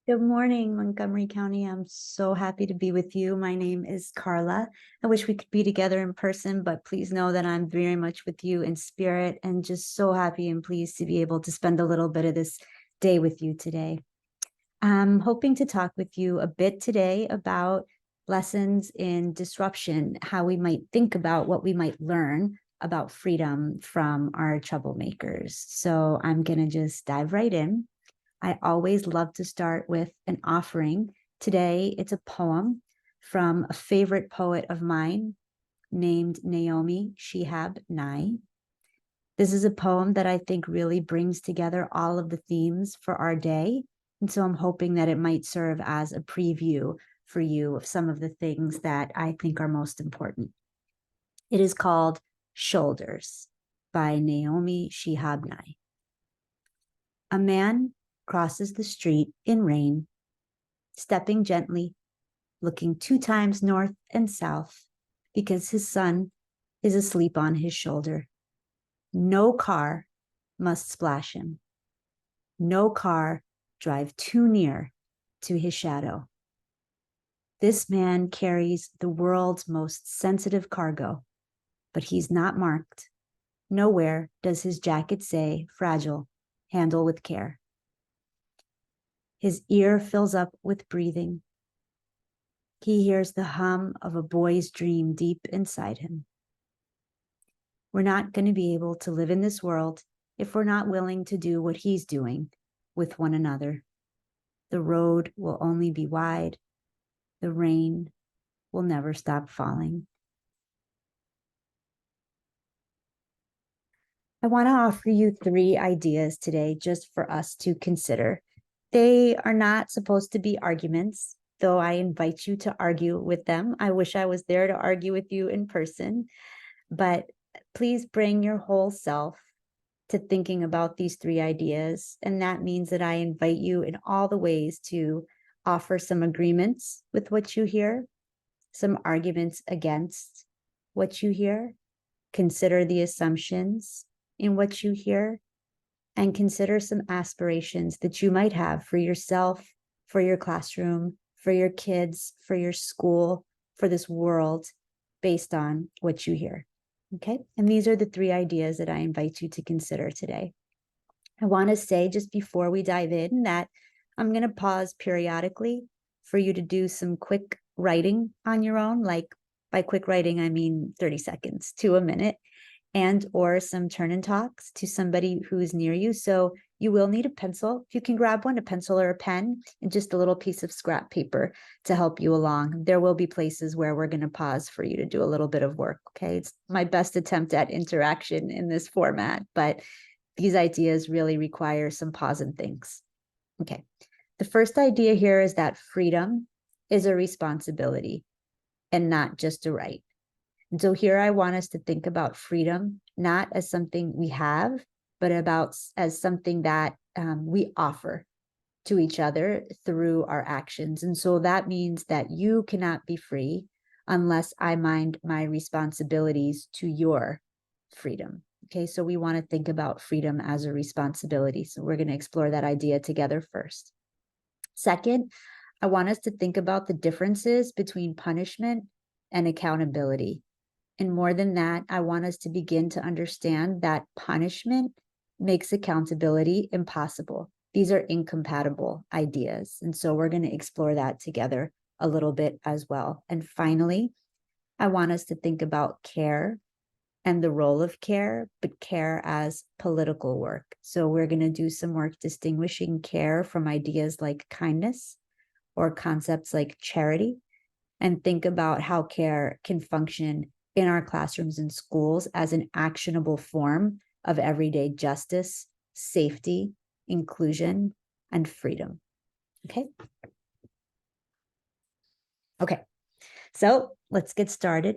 Good morning, Montgomery County. I'm so happy to be with you. My name is Carla. I wish we could be together in person, but please know that I'm very much with you in spirit and just so happy and pleased to be able to spend a little bit of this day with you today. I'm hoping to talk with you a bit today about lessons in disruption, how we might think about what we might learn about freedom from our troublemakers. So I'm going to just dive right in. I always love to start with an offering. Today, it's a poem from a favorite poet of mine named Naomi Shihab Nye. This is a poem that I think really brings together all of the themes for our day. And so I'm hoping that it might serve as a preview for you of some of the things that I think are most important. It is called Shoulders by Naomi Shihab Nye. A man crosses the street in rain, stepping gently, looking 2 times north and south because his son is asleep on his shoulder. No car must splash him. No car drive too near to his shadow. This man carries the world's most sensitive cargo, but he's not marked. Nowhere does his jacket say fragile, handle with care. His ear fills up with breathing. He hears the hum of a boy's dream deep inside him. We're not going to be able to live in this world if we're not willing to do what he's doing with one another. The road will only be wide. The rain will never stop falling. I want to offer you 3 ideas today just for us to consider. They are not supposed to be arguments, though I invite you to argue with them. I wish I was there to argue with you in person, but please bring your whole self to thinking about these 3 ideas. And that means that I invite you in all the ways to offer some agreements with what you hear, some arguments against what you hear, consider the assumptions in what you hear, and consider some aspirations that you might have for yourself, for your classroom, for your kids, for your school, for this world, based on what you hear. Okay, and these are the 3 ideas that I invite you to consider today. I want to say just before we dive in that I'm going to pause periodically for you to do some quick writing on your own. Like by quick writing, I mean 30 seconds to a minute, and or some turn and talks to somebody who's near you. So you will need a pencil. If you can grab one, a pencil or a pen, and just a little piece of scrap paper to help you along. There will be places where we're going to pause for you to do a little bit of work. Okay. It's my best attempt at interaction in this format, but these ideas really require some pause and thinks. Okay. The first idea here is that freedom is a responsibility and not just a right. And so here I want us to think about freedom, not as something we have, but as something that we offer to each other through our actions. And so that means that you cannot be free unless I mind my responsibilities to your freedom. Okay, so we want to think about freedom as a responsibility. So we're going to explore that idea together first. Second, I want us to think about the differences between punishment and accountability. And more than that, I want us to begin to understand that punishment makes accountability impossible. These are incompatible ideas. And so we're going to explore that together a little bit as well. And finally, I want us to think about care and the role of care, but care as political work. So we're going to do some work distinguishing care from ideas like kindness or concepts like charity, and think about how care can function in our classrooms and schools as an actionable form of everyday justice, safety, inclusion, and freedom. Okay. Okay. So let's get started.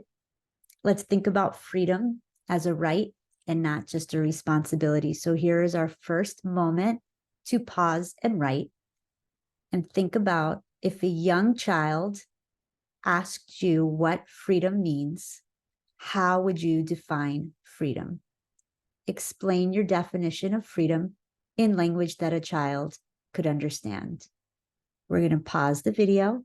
Let's think about freedom as a right and not just a responsibility. So here is our first moment to pause and write and think about if a young child asked you what freedom means, how would you define freedom? Explain your definition of freedom in language that a child could understand. We're going to pause the video.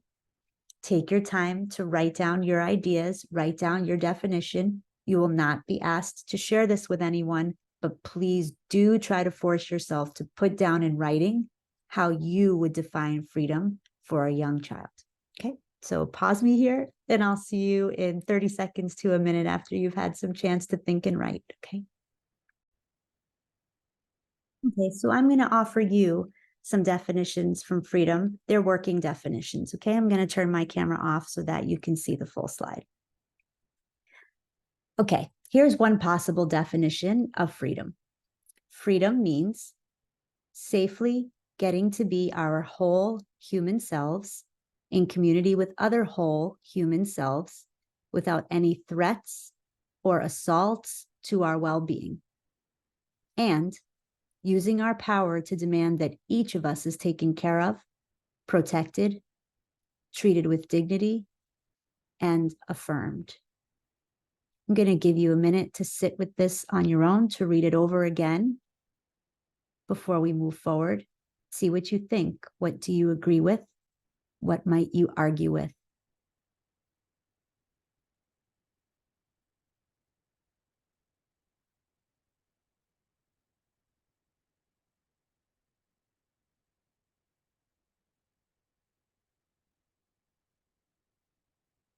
Take your time to write down your ideas, write down your definition. You will not be asked to share this with anyone, but please do try to force yourself to put down in writing how you would define freedom for a young child. Okay, so pause me here, and I'll see you in 30 seconds to a minute after you've had some chance to think and write. Okay. Okay, so I'm going to offer you some definitions from freedom. They're working definitions. Okay, I'm going to turn my camera off so that you can see the full slide. Okay, here's one possible definition of freedom. Freedom means safely getting to be our whole human selves in community with other whole human selves without any threats or assaults to our well-being, and using our power to demand that each of us is taken care of, protected, treated with dignity, and affirmed. I'm going to give you a minute to sit with this on your own, to read it over again before we move forward. See what you think. What do you agree with? What might you argue with?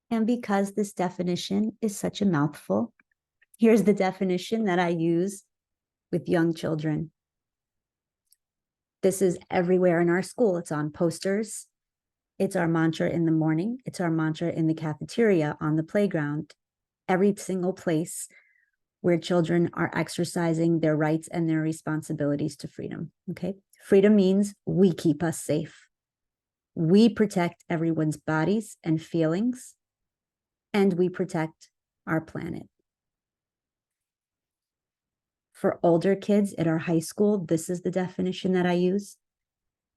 And because this definition is such a mouthful, here's the definition that I use with young children. This is everywhere in our school. It's on posters. It's our mantra in the morning. It's our mantra in the cafeteria, on the playground, every single place where children are exercising their rights and their responsibilities to freedom. Okay. Freedom means we keep us safe. We protect everyone's bodies and feelings, and we protect our planet. For older kids at our high school, this is the definition that I use.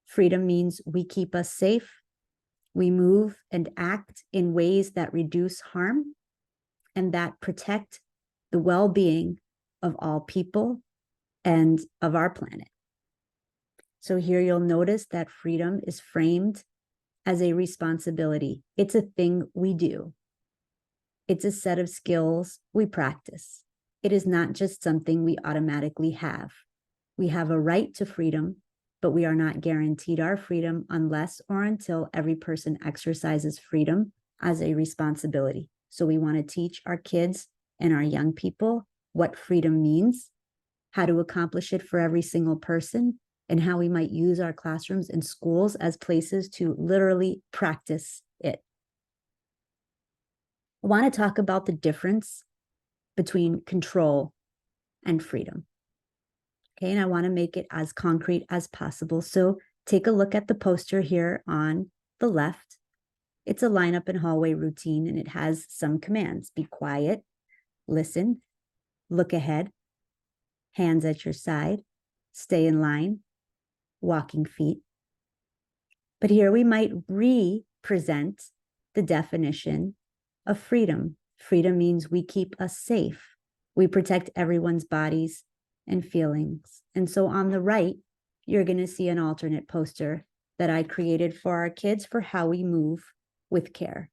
Freedom means we keep us safe. We move and act in ways that reduce harm and that protect the well-being of all people and of our planet. So here you'll notice that freedom is framed as a responsibility. It's a thing we do. It's a set of skills we practice. It is not just something we automatically have. We have a right to freedom, but we are not guaranteed our freedom unless or until every person exercises freedom as a responsibility. So we want to teach our kids and our young people what freedom means, how to accomplish it for every single person, and how we might use our classrooms and schools as places to literally practice it. I want to talk about the difference between control and freedom. Okay, and I want to make it as concrete as possible. So take a look at the poster here on the left. It's a lineup and hallway routine, and it has some commands. Be quiet, listen, look ahead, hands at your side, stay in line, walking feet. But here we might re-present the definition of freedom. Freedom means we keep us safe. We protect everyone's bodies and feelings. And so on the right, you're going to see an alternate poster that I created for our kids for how we move with care.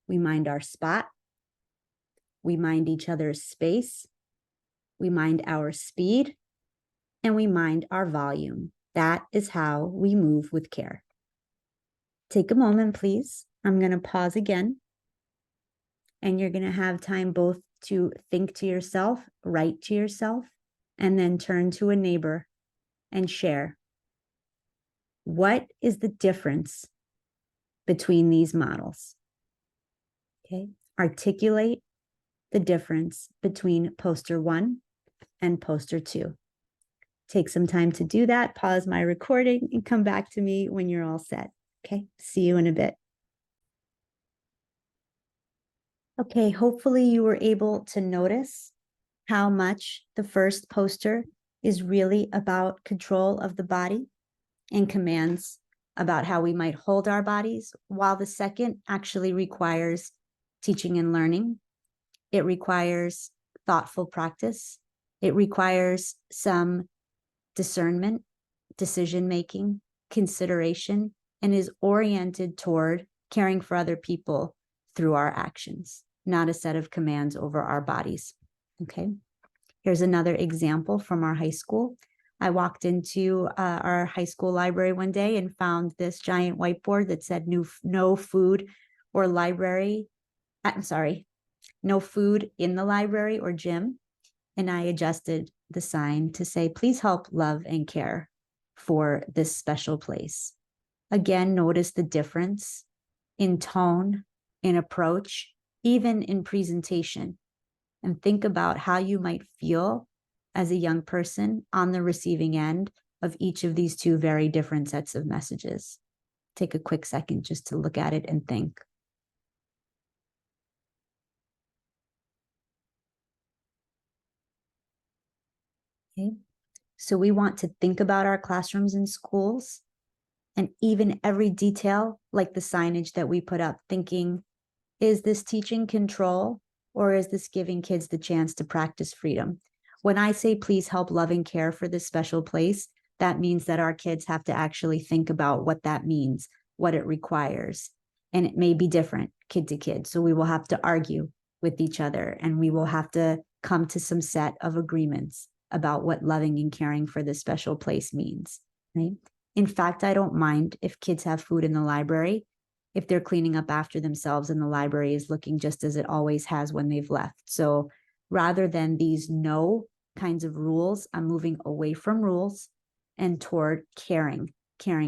We mind our spot. We mind each other's space. We mind our speed. And we mind our volume. That is how we move with care. Take a moment, please. I'm going to pause again. And you're going to have time both to think to yourself, write to yourself, and then turn to a neighbor and share. What is the difference between these models? Okay, articulate the difference between poster 1 and poster 2. Take some time to do that, pause my recording, and come back to me when you're all set. Okay, see you in a bit. Okay, hopefully you were able to notice how much the first poster is really about control of the body and commands about how we might hold our bodies, while the second actually requires teaching and learning. It requires thoughtful practice. It requires some discernment, decision-making, consideration, and is oriented toward caring for other people through our actions, not a set of commands over our bodies. Okay. Here's another example from our high school. I walked into our high school library one day and found this giant whiteboard that said no food or library. I'm sorry, no food in the library or gym. And I adjusted the sign to say, please help love and care for this special place. Again, notice the difference in tone, in approach, even in presentation. And think about how you might feel as a young person on the receiving end of each of these two very different sets of messages. Take a quick second just to look at it and think. Okay. So we want to think about our classrooms and schools and even every detail, like the signage that we put up, thinking, is this teaching control or is this giving kids the chance to practice freedom? When I say, please help love and care for this special place, that means that our kids have to actually think about what that means, what it requires. And it may be different kid to kid. So we will have to argue with each other and we will have to come to some set of agreements about what loving and caring for this special place means, right? In fact, I don't mind if kids have food in the library, if they're cleaning up after themselves and the library is looking just as it always has when they've left. So rather than these no kinds of rules, I'm moving away from rules and toward caring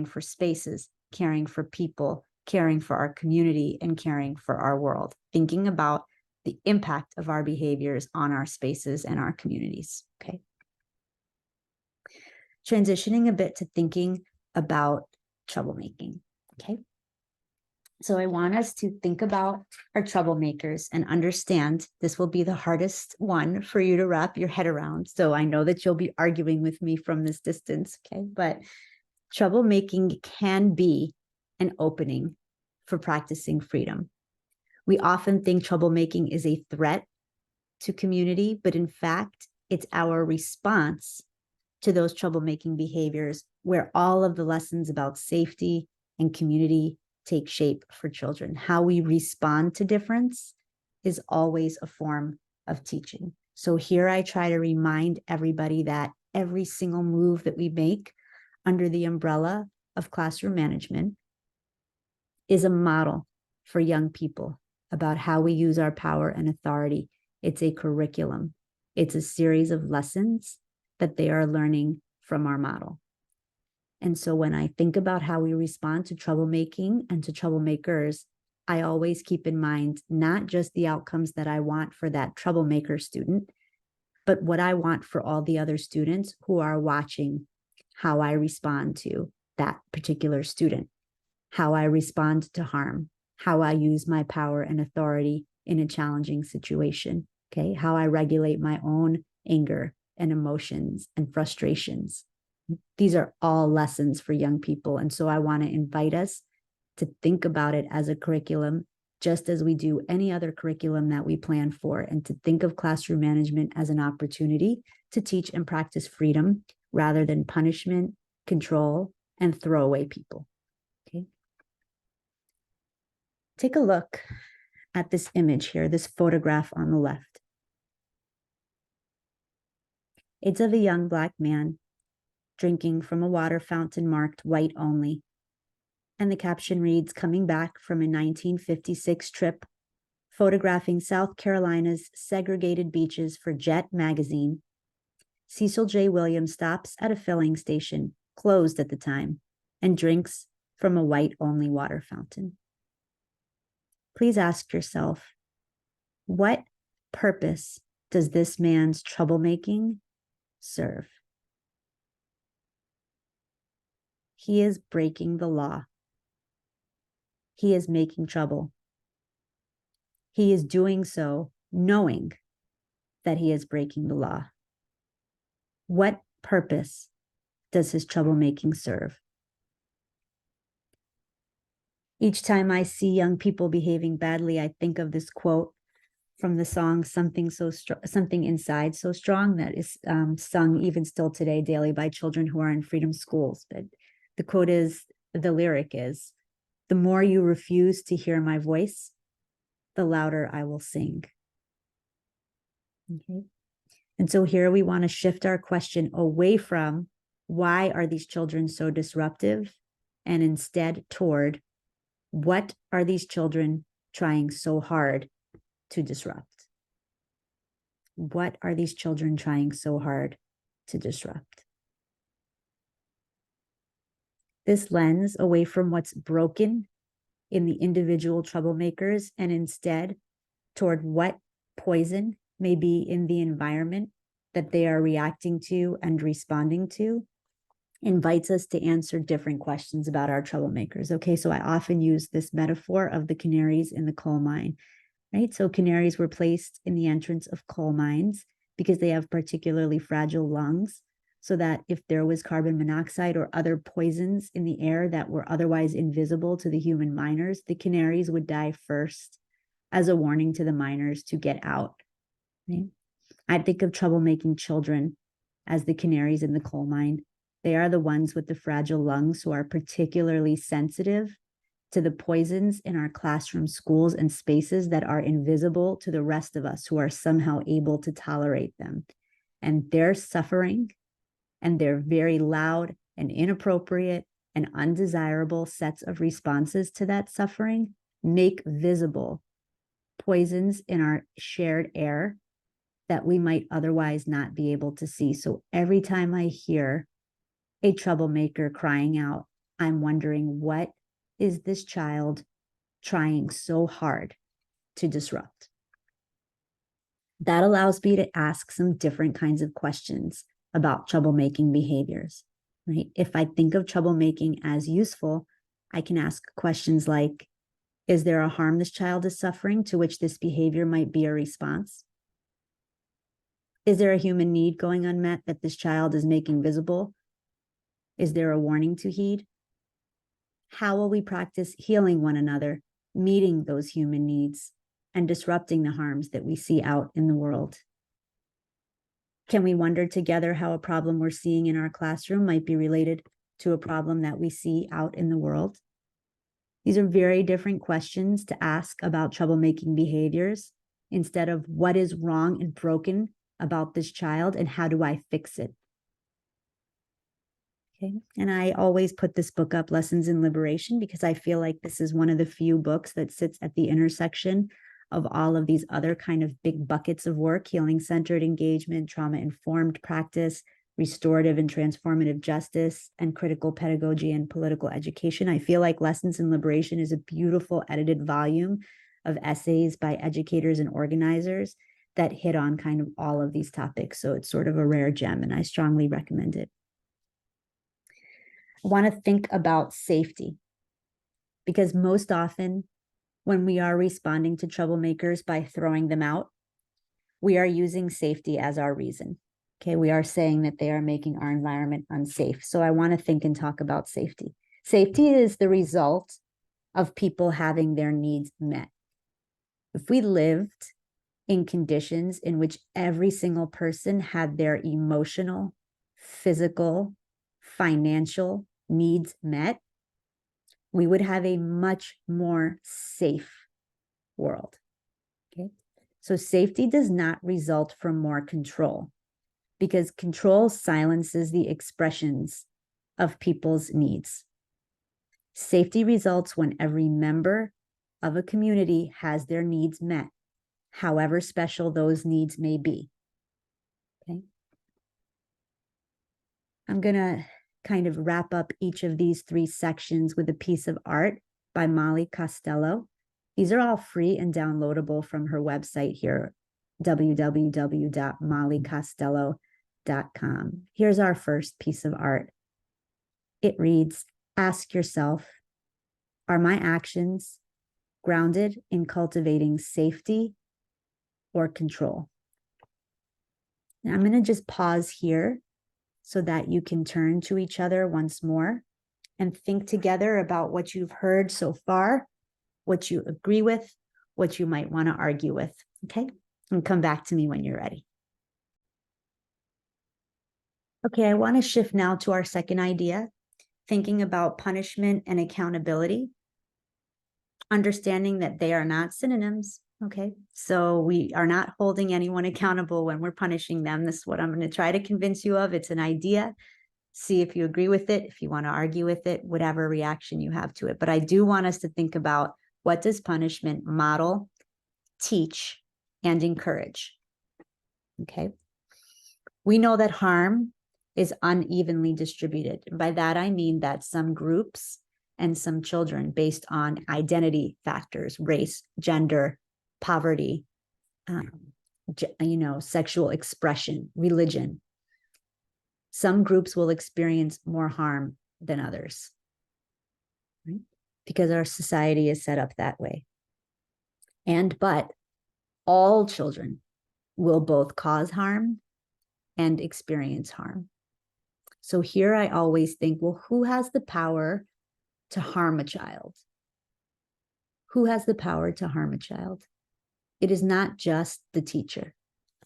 for spaces, caring for people, caring for our community, and caring for our world, thinking about the impact of our behaviors on our spaces and our communities, okay? Transitioning a bit to thinking about troublemaking, okay? So I want us to think about our troublemakers and understand this will be the hardest one for you to wrap your head around. So I know that you'll be arguing with me from this distance, okay? But troublemaking can be an opening for practicing freedom. We often think troublemaking is a threat to community, but in fact, it's our response to those troublemaking behaviors where all of the lessons about safety and community take shape for children. How we respond to difference is always a form of teaching. So here I try to remind everybody that every single move that we make under the umbrella of classroom management is a model for young people about how we use our power and authority. It's a curriculum. It's a series of lessons that they are learning from our model. And so when I think about how we respond to troublemaking and to troublemakers, I always keep in mind not just the outcomes that I want for that troublemaker student, but what I want for all the other students who are watching how I respond to that particular student, how I respond to harm, how I use my power and authority in a challenging situation, okay? How I regulate my own anger and emotions and frustrations. These are all lessons for young people. And so I want to invite us to think about it as a curriculum, just as we do any other curriculum that we plan for, and to think of classroom management as an opportunity to teach and practice freedom rather than punishment, control, and throwaway people. Okay. Take a look at this image here, this photograph on the left. It's of a young Black man drinking from a water fountain marked white only. And the caption reads, coming back from a 1956 trip, photographing South Carolina's segregated beaches for Jet magazine, Cecil J. Williams stops at a filling station, closed at the time, and drinks from a white-only water fountain. Please ask yourself, what purpose does this man's troublemaking serve? He is breaking the law. He is making trouble. He is doing so knowing that he is breaking the law. What purpose does his troublemaking serve? Each time I see young people behaving badly, I think of this quote from the song Something Inside So Strong that is sung even still today daily by children who are in freedom schools. But the quote is, the lyric is, the more you refuse to hear my voice, the louder I will sing. Okay. And so here we want to shift our question away from why are these children so disruptive, and instead toward what are these children trying so hard to disrupt? What are these children trying so hard to disrupt? This lens away from what's broken in the individual troublemakers and instead toward what poison may be in the environment that they are reacting to and responding to invites us to answer different questions about our troublemakers. Okay, so I often use this metaphor of the canaries in the coal mine, right? So canaries were placed in the entrance of coal mines because they have particularly fragile lungs, so that if there was carbon monoxide or other poisons in the air that were otherwise invisible to the human miners, the canaries would die first as a warning to the miners to get out. Right? I think of troublemaking children as the canaries in the coal mine. They are the ones with the fragile lungs who are particularly sensitive to the poisons in our classroom, schools, and spaces that are invisible to the rest of us who are somehow able to tolerate them. And their suffering and their very loud and inappropriate and undesirable sets of responses to that suffering make visible poisons in our shared air that we might otherwise not be able to see. So every time I hear a troublemaker crying out, I'm wondering, what is this child trying so hard to disrupt? That allows me to ask some different kinds of questions about troublemaking behaviors, right? If I think of troublemaking as useful, I can ask questions like, is there a harm this child is suffering to which this behavior might be a response? Is there a human need going unmet that this child is making visible? Is there a warning to heed? How will we practice healing one another, meeting those human needs, and disrupting the harms that we see out in the world? Can we wonder together how a problem we're seeing in our classroom might be related to a problem that we see out in the world? These are very different questions to ask about troublemaking behaviors instead of what is wrong and broken about this child and how do I fix it? Okay. And I always put this book up, Lessons in Liberation, because I feel like this is one of the few books that sits at the intersection of all of these other kind of big buckets of work: healing-centered engagement, trauma-informed practice, restorative and transformative justice, and critical pedagogy and political education. I feel like Lessons in Liberation is a beautiful edited volume of essays by educators and organizers that hit on kind of all of these topics. So it's sort of a rare gem, and I strongly recommend it. I want to think about safety, because most often when we are responding to troublemakers by throwing them out, we are using safety as our reason. Okay, we are saying that they are making our environment unsafe. So I want to think and talk about safety. Safety is the result of people having their needs met. If we lived in conditions in which every single person had their emotional, physical, financial needs met, we would have a much more safe world. Okay, so safety does not result from more control, because control silences the expressions of people's needs. Safety results when every member of a community has their needs met, however special those needs may be. Okay, I'm going to kind of wrap up each of these three sections with a piece of art by Molly Costello. These are all free and downloadable from her website here, www.mollycostello.com. Here's our first piece of art. It reads, ask yourself, are my actions grounded in cultivating safety or control? Now I'm going to just pause here so that you can turn to each other once more and think together about what you've heard so far, what you agree with, what you might want to argue with, okay? And come back to me when you're ready. Okay, I want to shift now to our second idea. thinking about punishment and accountability, understanding that they are not synonyms. Okay, so we are not holding anyone accountable when we're punishing them. This is what I'm going to try to convince you of. It's an idea. See if you agree with it, if you want to argue with it, whatever reaction you have to it. But I do want us to think about, what does punishment model, teach, and encourage? Okay. We know that harm is unevenly distributed. By that, I mean that some groups and some children, based on identity factors, race, gender, poverty, sexual expression, religion, some groups will experience more harm than others, right? Because our society is set up that way. But all children will both cause harm and experience harm. So here I always think, well, who has the power to harm a child? Who has the power to harm a child? It is not just the teacher.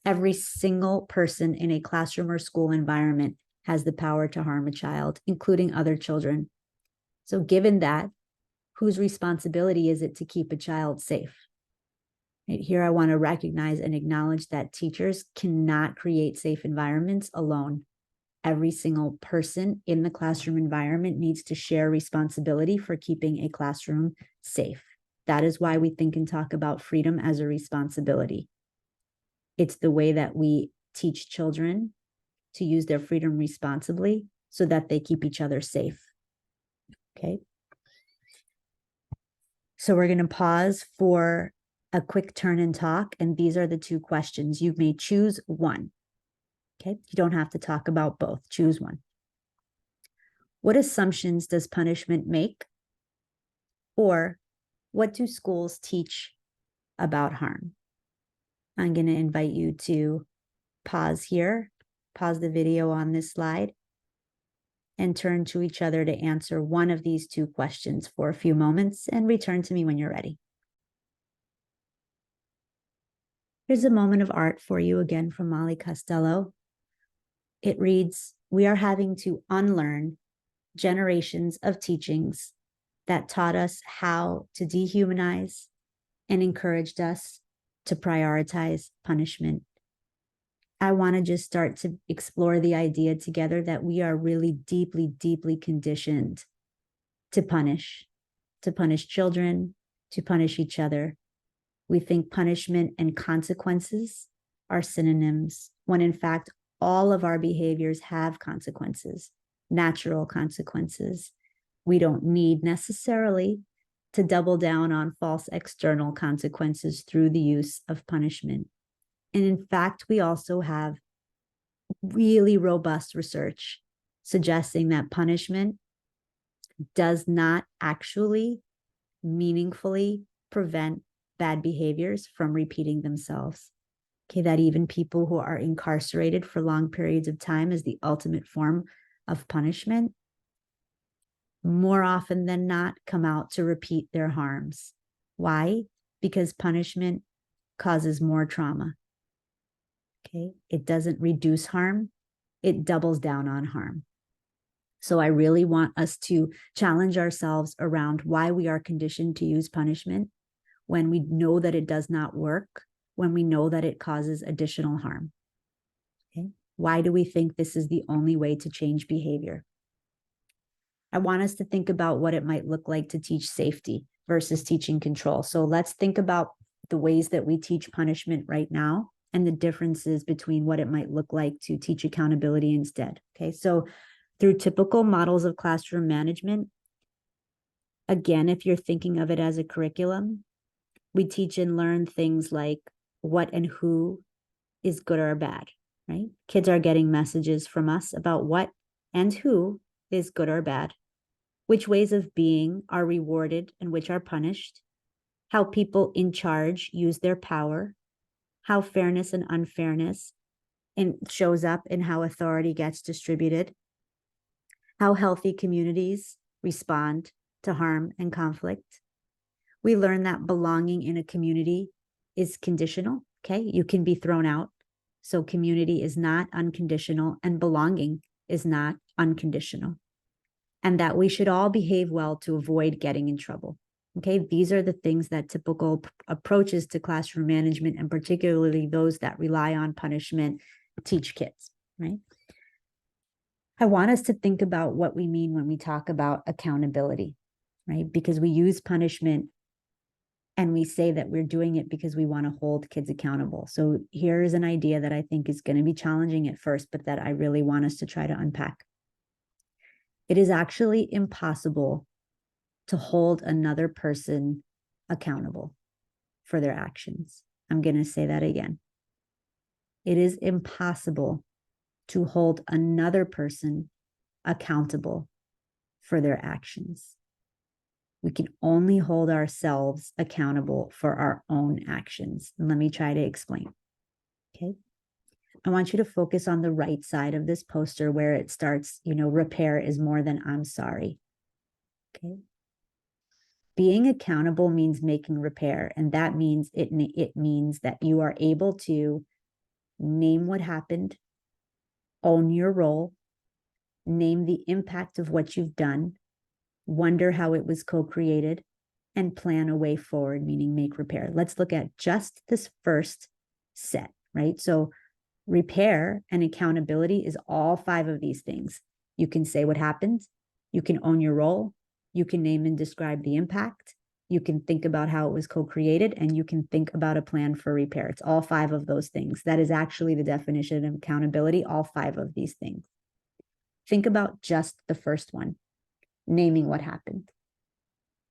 Every single person in a classroom or school environment has the power to harm a child, including other children. So given that, whose responsibility is it to keep a child safe? Right here, I want to recognize and acknowledge that teachers cannot create safe environments alone. Every single person in the classroom environment needs to share responsibility for keeping a classroom safe. That is why we think and talk about freedom as a responsibility. It's the way that we teach children to use their freedom responsibly so that they keep each other safe. Okay. So we're going to pause for a quick turn and talk. And these are the two questions. You may choose one. Okay. You don't have to talk about both. Choose one. What assumptions does punishment make? Or what do schools teach about harm? I'm going to invite you to pause here, pause the video on this slide, and turn to each other to answer one of these two questions for a few moments, and return to me when you're ready. Here's a moment of art for you again from Molly Costello. It reads, "We are having to unlearn generations of teachings that taught us how to dehumanize and encouraged us to prioritize punishment." I want to just start to explore the idea together that we are really deeply, deeply conditioned to punish children, to punish each other. We think punishment and consequences are synonyms, when in fact, all of our behaviors have consequences, natural consequences. We don't need necessarily to double down on false external consequences through the use of punishment. And in fact, we also have really robust research suggesting that punishment does not actually meaningfully prevent bad behaviors from repeating themselves. Okay, that even people who are incarcerated for long periods of time as the ultimate form of punishment, more often than not, come out to repeat their harms. Why? Because punishment causes more trauma. Okay, it doesn't reduce harm, it doubles down on harm. So I really want us to challenge ourselves around why we are conditioned to use punishment when we know that it does not work, when we know that it causes additional harm. Okay, why do we think this is the only way to change behavior? I want us to think about what it might look like to teach safety versus teaching control. So let's think about the ways that we teach punishment right now and the differences between what it might look like to teach accountability instead. Okay, so through typical models of classroom management, again, if you're thinking of it as a curriculum, we teach and learn things like what and who is good or bad, right? Kids are getting messages from us about what and who is good or bad, which ways of being are rewarded and which are punished, how people in charge use their power, how fairness and unfairness shows up in how authority gets distributed, how healthy communities respond to harm and conflict. We learn that belonging in a community is conditional. Okay, you can be thrown out. So community is not unconditional and belonging is not unconditional. and that we should all behave well to avoid getting in trouble. Okay, these are the things that typical approaches to classroom management, and particularly those that rely on punishment, teach kids, right? I want us to think about what we mean when we talk about accountability, right? Because we use punishment and we say that we're doing it because we want to hold kids accountable. So here's an idea that I think is going to be challenging at first, but that I really want us to try to unpack. It is actually impossible to hold another person accountable for their actions. I'm going to say that again. It is impossible to hold another person accountable for their actions. We can only hold ourselves accountable for our own actions. And let me try to explain. Okay. I want you to focus on the right side of this poster where it starts, repair is more than I'm sorry. Okay. Being accountable means making repair, and that means it means that you are able to name what happened, own your role, name the impact of what you've done, wonder how it was co-created, and plan a way forward, meaning make repair. Let's look at just this first set, right? So repair and accountability is all 5 of these things. You can say what happened, you can own your role, you can name and describe the impact, you can think about how it was co-created, and you can think about a plan for repair. It's all 5 of those things. That is actually the definition of accountability, all 5 of these things. Think about just the first one, naming what happened.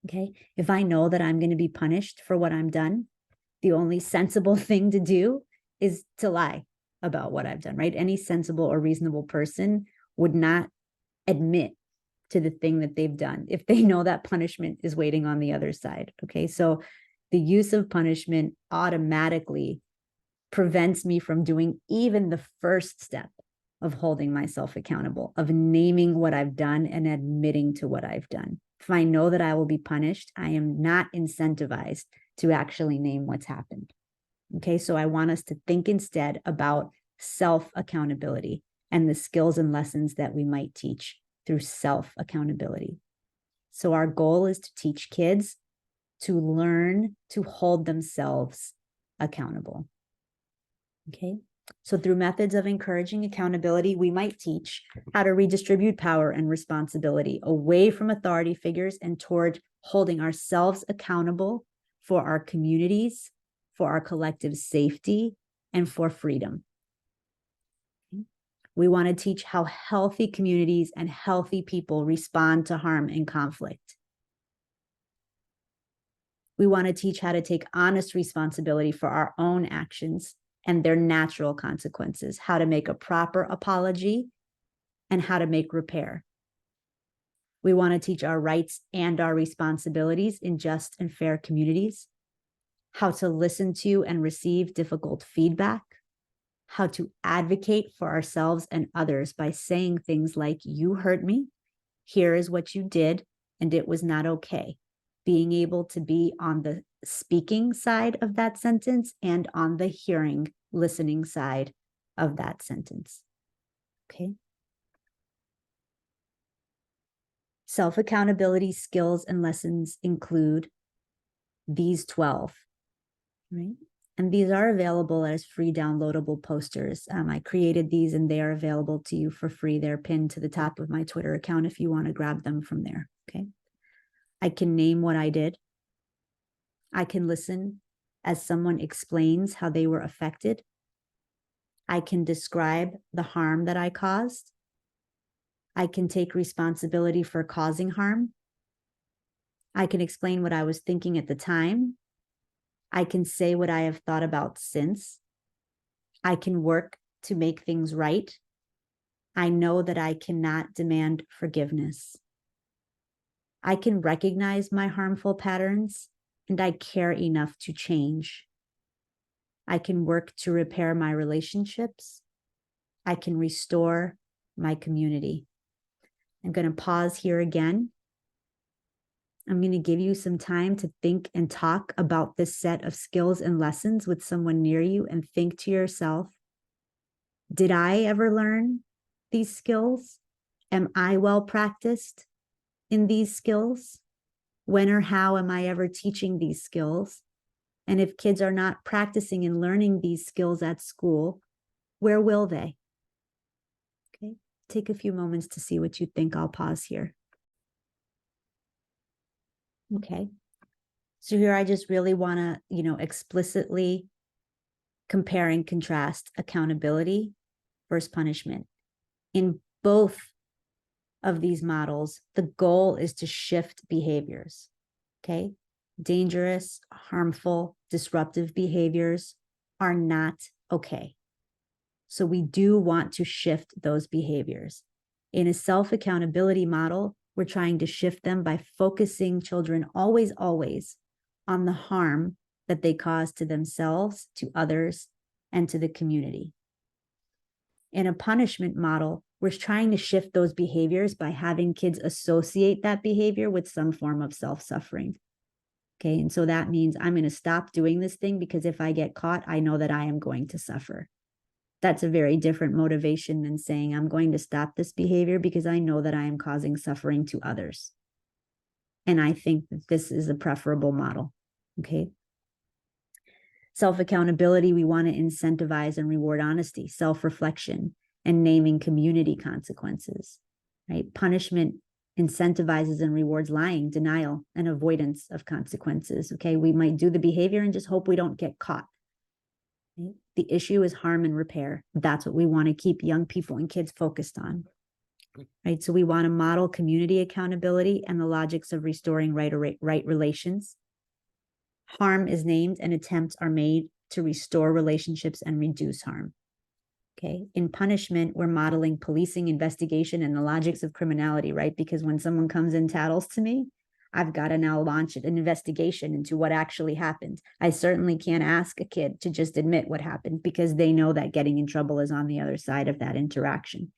Okay, if I know that I'm going to be punished for what I'm done, the only sensible thing to do is to lie about what I've done, right? Any sensible or reasonable person would not admit to the thing that they've done if they know that punishment is waiting on the other side. Okay, so the use of punishment automatically prevents me from doing even the first step of holding myself accountable, of naming what I've done and admitting to what I've done. If I know that I will be punished, I am not incentivized to actually name what's happened. Okay, so I want us to think instead about self-accountability and the skills and lessons that we might teach through self-accountability. So our goal is to teach kids to learn to hold themselves accountable. Okay, so through methods of encouraging accountability, we might teach how to redistribute power and responsibility away from authority figures and toward holding ourselves accountable for our communities, for our collective safety, and for freedom. We want to teach how healthy communities and healthy people respond to harm and conflict. We want to teach how to take honest responsibility for our own actions and their natural consequences, how to make a proper apology, and how to make repair. We want to teach our rights and our responsibilities in just and fair communities, how to listen to and receive difficult feedback, how to advocate for ourselves and others by saying things like, you hurt me, here is what you did, and it was not okay. Being able to be on the speaking side of that sentence and on the hearing, listening side of that sentence. Okay. Self-accountability skills and lessons include these 12, right? And these are available as free downloadable posters. I created these and they are available to you for free. They're pinned to the top of my Twitter account if you want to grab them from there, okay? I can name what I did. I can listen as someone explains how they were affected. I can describe the harm that I caused. I can take responsibility for causing harm. I can explain what I was thinking at the time. I can say what I have thought about since. I can work to make things right. I know that I cannot demand forgiveness. I can recognize my harmful patterns, and I care enough to change. I can work to repair my relationships. I can restore my community. I'm going to pause here again. I'm going to give you some time to think and talk about this set of skills and lessons with someone near you, and think to yourself, did I ever learn these skills? Am I well practiced? in these skills? When or how am I ever teaching these skills? And if kids are not practicing and learning these skills at school, where will they? Okay, take a few moments to see what you think. I'll pause here. Okay, so here I just really want to, explicitly compare and contrast accountability versus punishment. In both of these models, the goal is to shift behaviors. Okay, dangerous, harmful, disruptive behaviors are not okay. So we do want to shift those behaviors. In a self-accountability model, we're trying to shift them by focusing children always on the harm that they cause to themselves, to others, and to the community. In a punishment model, we're trying to shift those behaviors by having kids associate that behavior with some form of self-suffering. Okay, and so that means I'm going to stop doing this thing because if I get caught, I know that I am going to suffer. That's a very different motivation than saying I'm going to stop this behavior because I know that I am causing suffering to others. And I think that this is a preferable model. Okay. Self-accountability, we want to incentivize and reward honesty, self-reflection, and naming community consequences, right? Punishment incentivizes and rewards lying, denial, and avoidance of consequences. Okay. We might do the behavior and just hope we don't get caught. The issue is harm and repair. That's what we want to keep young people and kids focused on, right? So we want to model community accountability and the logics of restoring right relations. Harm is named and attempts are made to restore relationships and reduce harm. Okay. In punishment, we're modeling policing, investigation, and the logics of criminality, right? Because when someone comes and tattles to me, I've got to now launch an investigation into what actually happened. I certainly can't ask a kid to just admit what happened because they know that getting in trouble is on the other side of that interaction,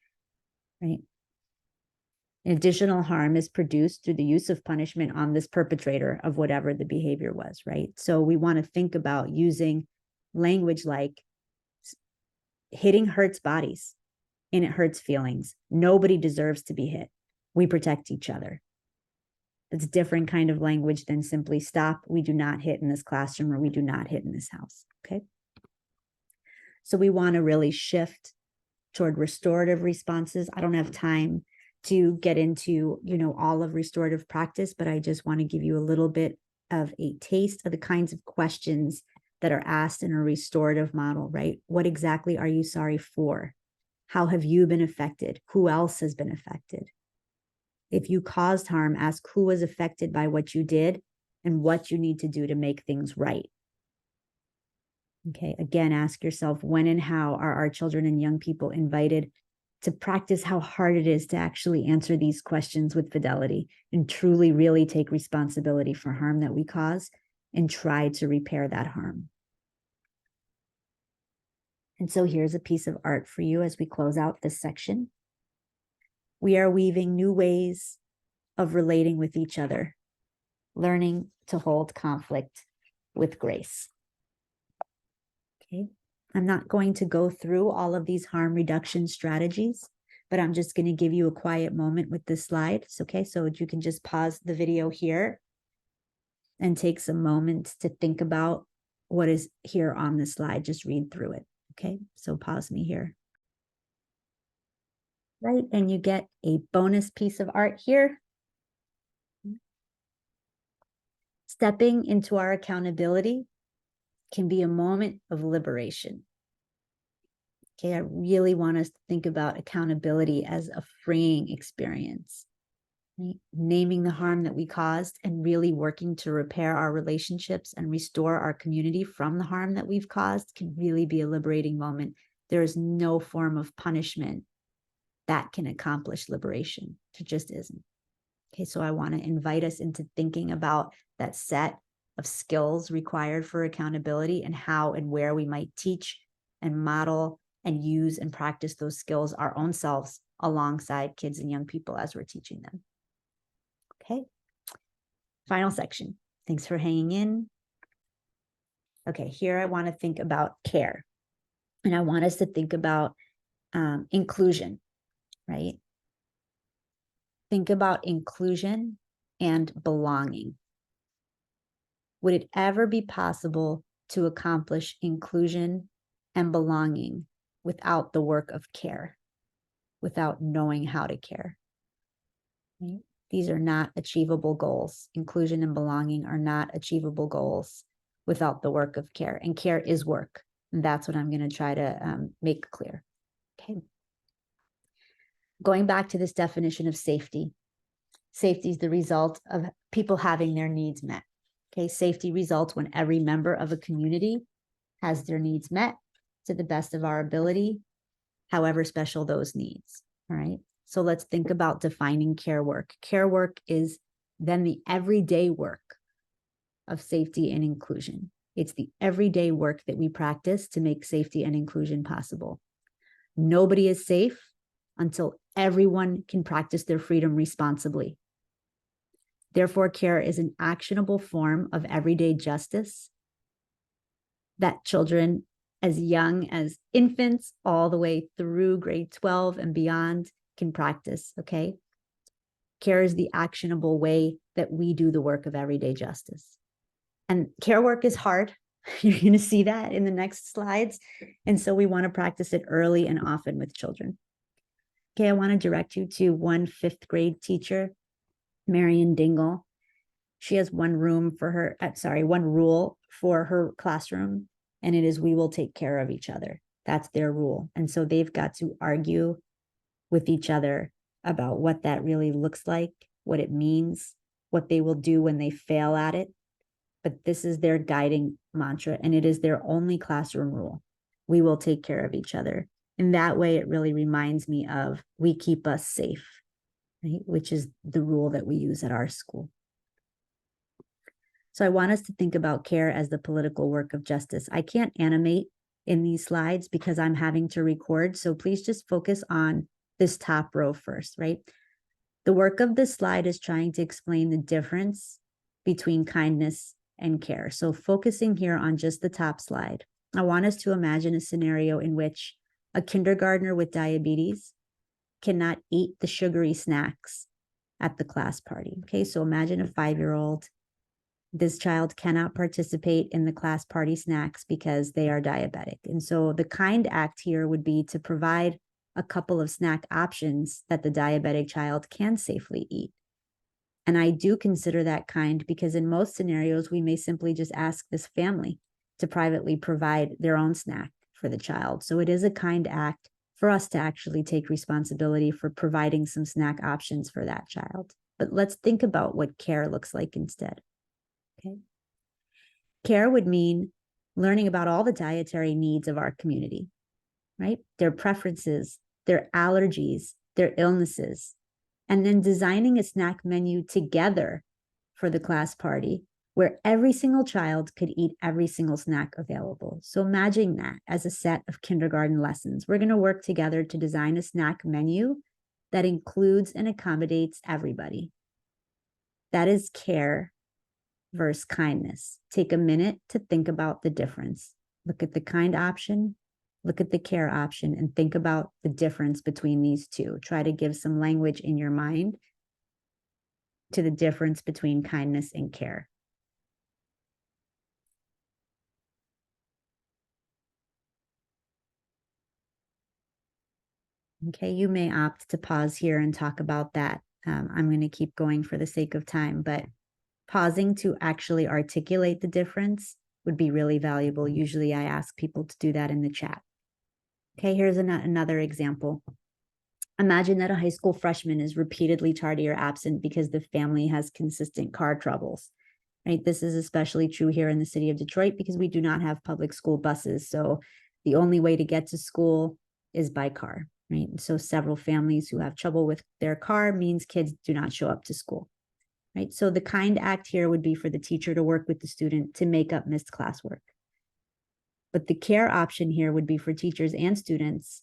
right? Additional harm is produced through the use of punishment on this perpetrator of whatever the behavior was, right? So we want to think about using language like hitting hurts bodies and it hurts feelings. Nobody deserves to be hit. We protect each other. It's a different kind of language than simply stop, we do not hit in this classroom, or we do not hit in this house, okay? So we want to really shift toward restorative responses. I don't have time to get into, all of restorative practice, but I just want to give you a little bit of a taste of the kinds of questions that are asked in a restorative model, right? What exactly are you sorry for? How have you been affected? Who else has been affected? If you caused harm, ask who was affected by what you did and what you need to do to make things right. Okay, again, ask yourself, when and how are our children and young people invited to practice how hard it is to actually answer these questions with fidelity and truly, really take responsibility for harm that we cause and try to repair that harm. And so here's a piece of art for you as we close out this section. We are weaving new ways of relating with each other, learning to hold conflict with grace. Okay, I'm not going to go through all of these harm reduction strategies, but I'm just going to give you a quiet moment with this slide. It's okay, so you can just pause the video here and take some moments to think about what is here on the slide. Just read through it, okay? So pause me here. Right, and you get a bonus piece of art here. Stepping into our accountability can be a moment of liberation. Okay, I really want us to think about accountability as a freeing experience. Right? Naming the harm that we caused and really working to repair our relationships and restore our community from the harm that we've caused can really be a liberating moment. There is no form of punishment that can accomplish liberation. It just isn't. Okay, so I want to invite us into thinking about that set of skills required for accountability and how and where we might teach and model and use and practice those skills our own selves alongside kids and young people as we're teaching them. Okay, final section. Thanks for hanging in. Okay, here I want to think about care. And I want us to think about inclusion, right? Think about inclusion and belonging. Would it ever be possible to accomplish inclusion and belonging without the work of care, without knowing how to care? Right? These are not achievable goals. Inclusion and belonging are not achievable goals without the work of care. And care is work. And that's what I'm going to try to make clear. Okay. Going back to this definition of safety. Safety is the result of people having their needs met. Okay. Safety results when every member of a community has their needs met to the best of our ability, however special those needs. All right. So let's think about defining care work. Care work is then the everyday work of safety and inclusion. It's the everyday work that we practice to make safety and inclusion possible. Nobody is safe until everyone can practice their freedom responsibly. Therefore, care is an actionable form of everyday justice that children as young as infants all the way through grade 12 and beyond can practice, okay? Care is the actionable way that we do the work of everyday justice. And care work is hard. You're going to see that in the next slides. And so we want to practice it early and often with children. Okay, I want to direct you to one fifth grade teacher, Marion Dingle. She has one rule for her classroom, and it is we will take care of each other. That's their rule. And so they've got to argue with each other about what that really looks like, what it means, what they will do when they fail at it. But this is their guiding mantra, and it is their only classroom rule. We will take care of each other. In that way, it really reminds me of we keep us safe, right? Which is the rule that we use at our school. So I want us to think about care as the political work of justice. I can't animate in these slides because I'm having to record. So please just focus on this top row first, right? The work of this slide is trying to explain the difference between kindness and care. So focusing here on just the top slide, I want us to imagine a scenario in which a kindergartner with diabetes cannot eat the sugary snacks at the class party. Okay, so imagine a 5-year-old. This child cannot participate in the class party snacks because they are diabetic. And so the kind act here would be to provide a couple of snack options that the diabetic child can safely eat. And I do consider that kind because in most scenarios, we may simply just ask this family to privately provide their own snack for the child. So it is a kind act for us to actually take responsibility for providing some snack options for that child. But let's think about what care looks like instead. Okay. Care would mean learning about all the dietary needs of our community, right? Their preferences, their allergies, their illnesses, and then designing a snack menu together for the class party where every single child could eat every single snack available. So imagine that as a set of kindergarten lessons. We're going to work together to design a snack menu that includes and accommodates everybody. That is care versus kindness. Take a minute to think about the difference. Look at the kind option, look at the care option, and think about the difference between these two. Try to give some language in your mind to the difference between kindness and care. Okay, you may opt to pause here and talk about that. I'm going to keep going for the sake of time, but pausing to actually articulate the difference would be really valuable. Usually I ask people to do that in the chat. Okay, here's another example. Imagine that a high school freshman is repeatedly tardy or absent because the family has consistent car troubles, right? This is especially true here in the city of Detroit because we do not have public school buses. So the only way to get to school is by car, right? So several families who have trouble with their car means kids do not show up to school, right? So the kind act here would be for the teacher to work with the student to make up missed classwork. But the care option here would be for teachers and students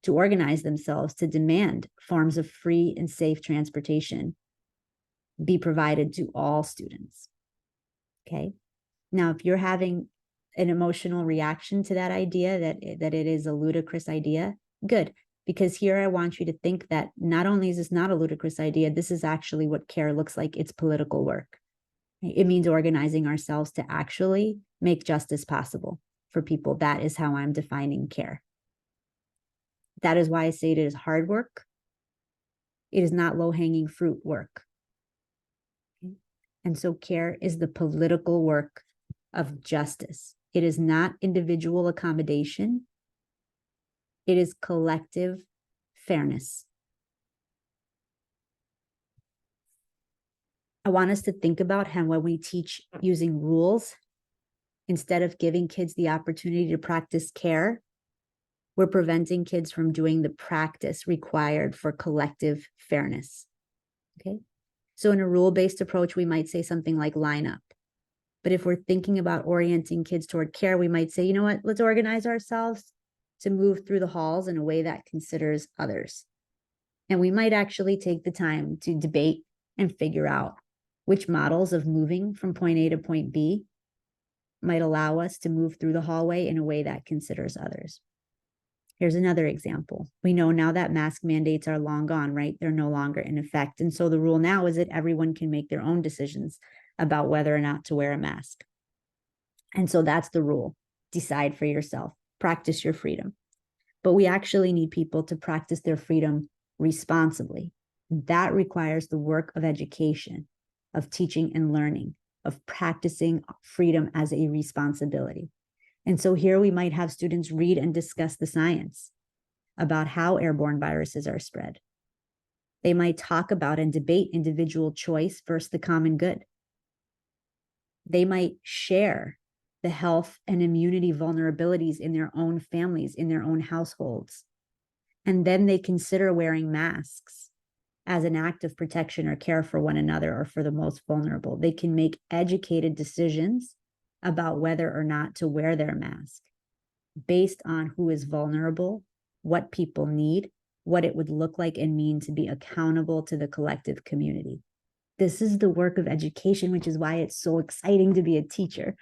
to organize themselves to demand forms of free and safe transportation be provided to all students. Okay. Now, if you're having an emotional reaction to that idea, that it is a ludicrous idea, good. Because here I want you to think that not only is this not a ludicrous idea, this is actually what care looks like. It's political work. It means organizing ourselves to actually make justice possible for people. That is how I'm defining care. That is why I say it is hard work. It is not low-hanging fruit work. And so care is the political work of justice. It is not individual accommodation. It is collective fairness. I want us to think about how when we teach using rules, instead of giving kids the opportunity to practice care, we're preventing kids from doing the practice required for collective fairness. Okay. So in a rule-based approach, we might say something like line up. But if we're thinking about orienting kids toward care, we might say, you know what, let's organize ourselves to move through the halls in a way that considers others. And we might actually take the time to debate and figure out which models of moving from point A to point B might allow us to move through the hallway in a way that considers others. Here's another example. We know now that mask mandates are long gone, right? They're no longer in effect. And so the rule now is that everyone can make their own decisions about whether or not to wear a mask. And so that's the rule. Decide for yourself. Practice your freedom. But we actually need people to practice their freedom responsibly. That requires the work of education, of teaching and learning, of practicing freedom as a responsibility. And so here we might have students read and discuss the science about how airborne viruses are spread. They might talk about and debate individual choice versus the common good. They might share the health and immunity vulnerabilities in their own families, in their own households. And then they consider wearing masks as an act of protection or care for one another or for the most vulnerable. They can make educated decisions about whether or not to wear their mask based on who is vulnerable, what people need, what it would look like and mean to be accountable to the collective community. This is the work of education, which is why it's so exciting to be a teacher,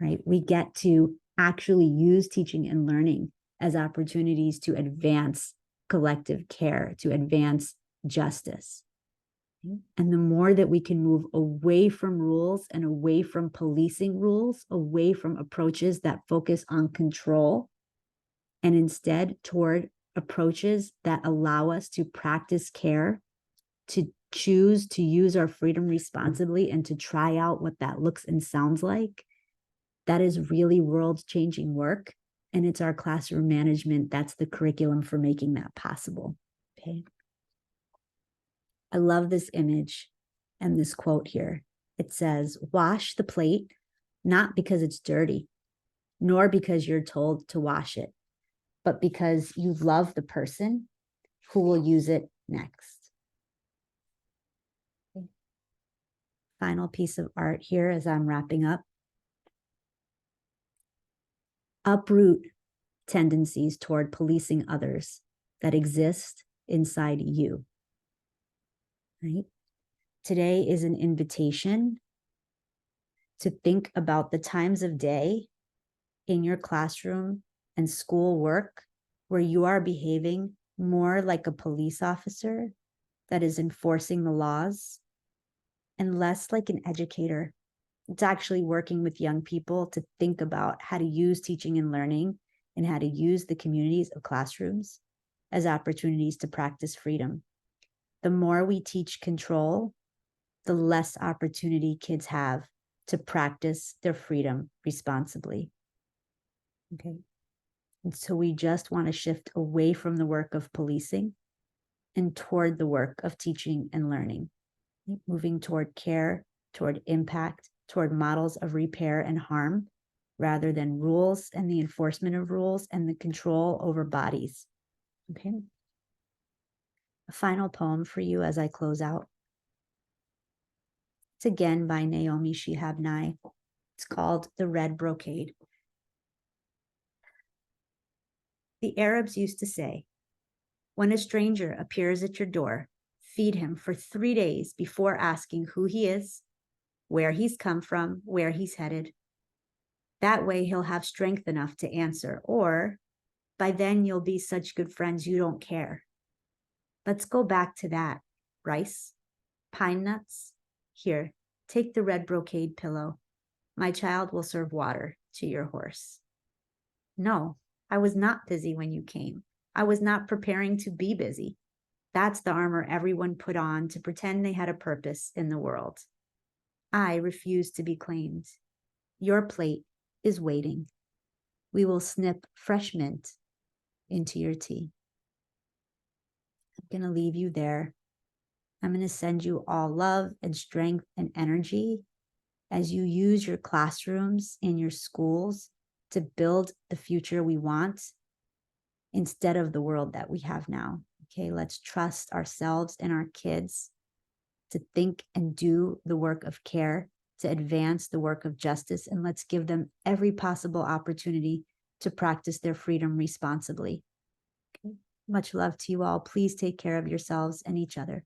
right? We get to actually use teaching and learning as opportunities to advance collective care, to advance justice. And the more that we can move away from rules and away from policing rules, away from approaches that focus on control, and instead toward approaches that allow us to practice care, to choose to use our freedom responsibly, and to try out what that looks and sounds like, that is really world-changing work. And it's our classroom management that's the curriculum for making that possible. Okay. I love this image and this quote here. It says, wash the plate, not because it's dirty, nor because you're told to wash it, but because you love the person who will use it next. Okay. Final piece of art here as I'm wrapping up. Uproot tendencies toward policing others that exist inside you. Right? Today is an invitation to think about the times of day in your classroom and school work where you are behaving more like a police officer that is enforcing the laws and less like an educator. It's actually working with young people to think about how to use teaching and learning and how to use the communities of classrooms as opportunities to practice freedom. The more we teach control, the less opportunity kids have to practice their freedom responsibly. Okay. And so we just want to shift away from the work of policing and toward the work of teaching and learning, moving toward care, toward impact, toward models of repair and harm, rather than rules and the enforcement of rules and the control over bodies. Okay. A final poem for you as I close out. It's again by Naomi Shihab Nye. It's called The Red Brocade. The Arabs used to say, when a stranger appears at your door, feed him for 3 days before asking who he is, where he's come from, where he's headed. That way he'll have strength enough to answer, or By then, you'll be such good friends you don't care. Let's go back to that. Rice, pine nuts. Here, take the red brocade pillow. My child will serve water to your horse. No, I was not busy when you came. I was not preparing to be busy. That's the armor everyone put on to pretend they had a purpose in the world. I refuse to be claimed. Your plate is waiting. We will snip fresh mint into your tea. I'm going to leave you there. I'm going to send you all love and strength and energy as you use your classrooms and your schools to build the future we want instead of the world that we have now. Okay, let's trust ourselves and our kids to think and do the work of care, to advance the work of justice, and let's give them every possible opportunity to practice their freedom responsibly. Okay. Much love to you all. Please take care of yourselves and each other.